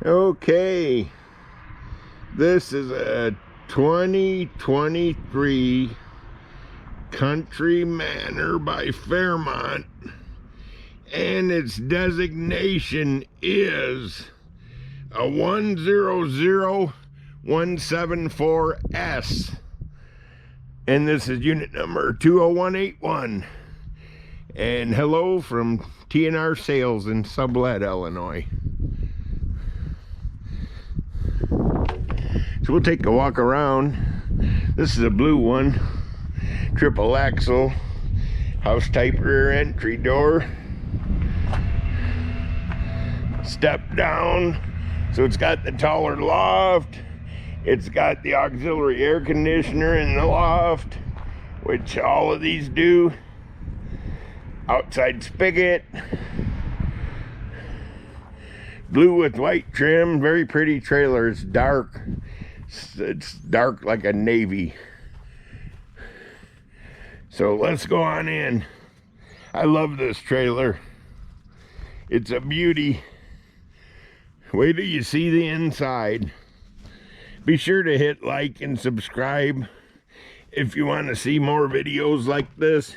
Okay, this is a 2023 Country Manor by Fairmont, and its designation is a 100174S, and this is unit number 20181. And hello from T&R Sales in Sublette, Illinois. So we'll take a walk around. This is a blue one, triple axle, house type rear entry door. Step down, so it's got the taller loft. It's got the auxiliary air conditioner in the loft, which all of these do. Outside spigot, blue with white trim, very pretty trailer. It's dark. It's dark like a navy. So let's go on in. I love this trailer. It's a beauty. Wait till you see the inside. Be sure to hit like and subscribe if you want to see more videos like this.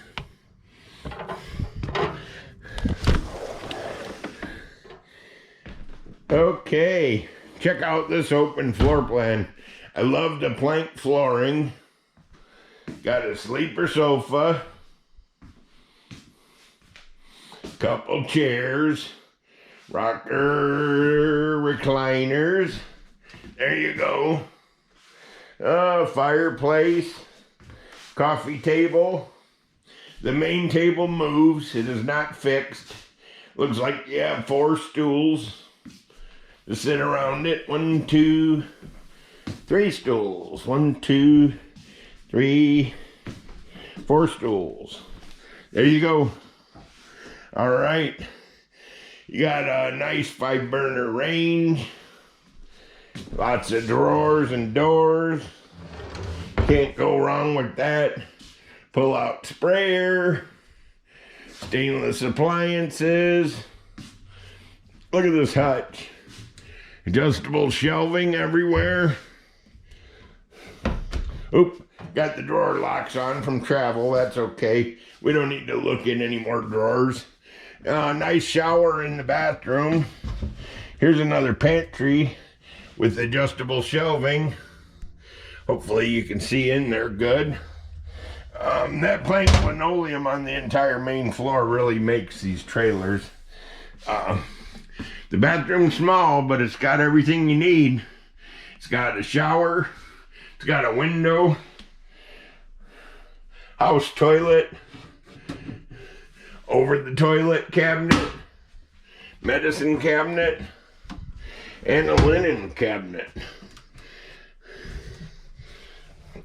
Okay, check out this open floor plan. I love the plank flooring. Got a sleeper sofa, couple chairs, rocker recliners. There you go. Fireplace, coffee table. The main table moves. It is not fixed. Looks like you have 4 stools to sit around it. 1, 2, 3 stools. 1, 2, 3, 4 stools. There you go. All right. You got a nice 5-burner range. Lots of drawers and doors. Can't go wrong with that. Pull out sprayer. Stainless appliances. Look at this hutch. Adjustable shelving everywhere. Oop, got the drawer locks on from travel. That's okay. We don't need to look in any more drawers. Nice shower in the bathroom. Here's another pantry with adjustable shelving. Hopefully you can see in there good. That plank linoleum on the entire main floor really makes these trailers. The bathroom's small, but it's got everything you need. It's got a shower. It's got a window. House toilet. Over the toilet cabinet. Medicine cabinet. And a linen cabinet.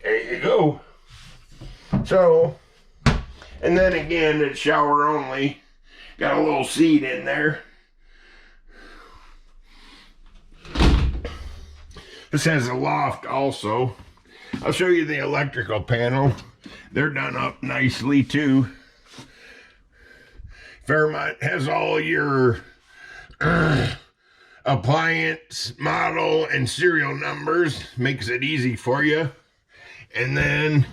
There you go. So, and then again, it's shower only. Got a little seat in there. This has a loft also. I'll show you the electrical panel. They're done up nicely too. Fairmont has all your appliance, model, and serial numbers. Makes it easy for you. And then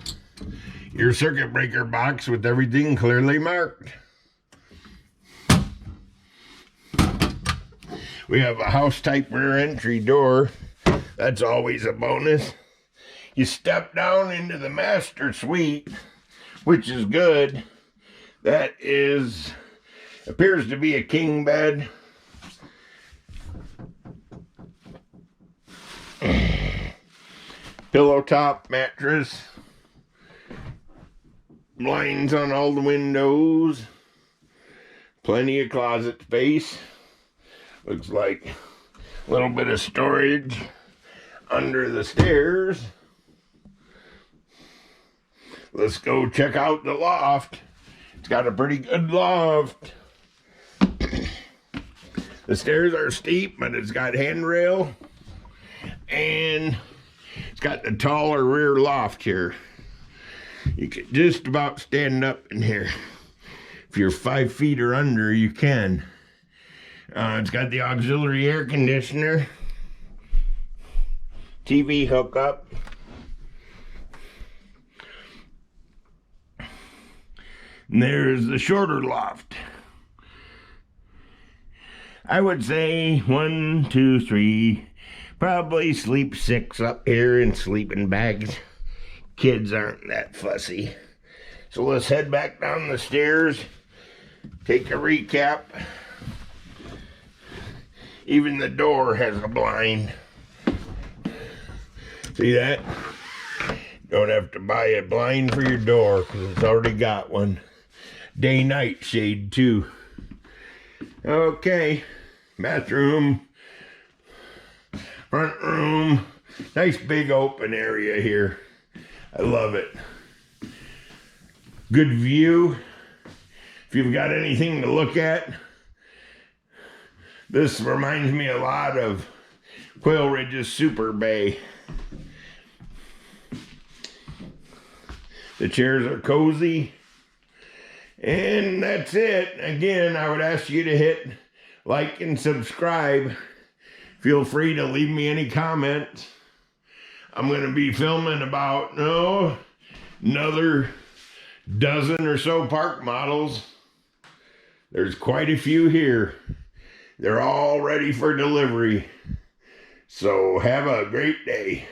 your circuit breaker box with everything clearly marked. We have a house type rear entry door. That's always a bonus. You step down into the master suite, which is good. That appears to be a king bed. Pillow top mattress. Blinds on all the windows. Plenty of closet space. Looks like a little bit of storage under the stairs. Let's go check out the loft. It's got a pretty good loft. The stairs are steep, but it's got handrail. And it's got the taller rear loft here. You can just about stand up in here. If you're 5 feet or under, you can. It's got the auxiliary air conditioner. TV hookup. And there's the shorter loft. I would say 1, 2, 3, probably sleep 6 up here in sleeping bags. Kids aren't that fussy. So let's head back down the stairs, take a recap. Even the door has a blind. See that? Don't have to buy a blind for your door because it's already got one. Day-night shade too. Okay, bathroom, front room, nice big open area here. I love it. Good view. If you've got anything to look at, this reminds me a lot of Quail Ridge's Super Bay. The chairs are cozy. And that's it. Again, I would ask you to hit like and subscribe. Feel free to leave me any comments. I'm going to be filming about, another dozen or so park models. There's quite a few here. They're all ready for delivery. So have a great day.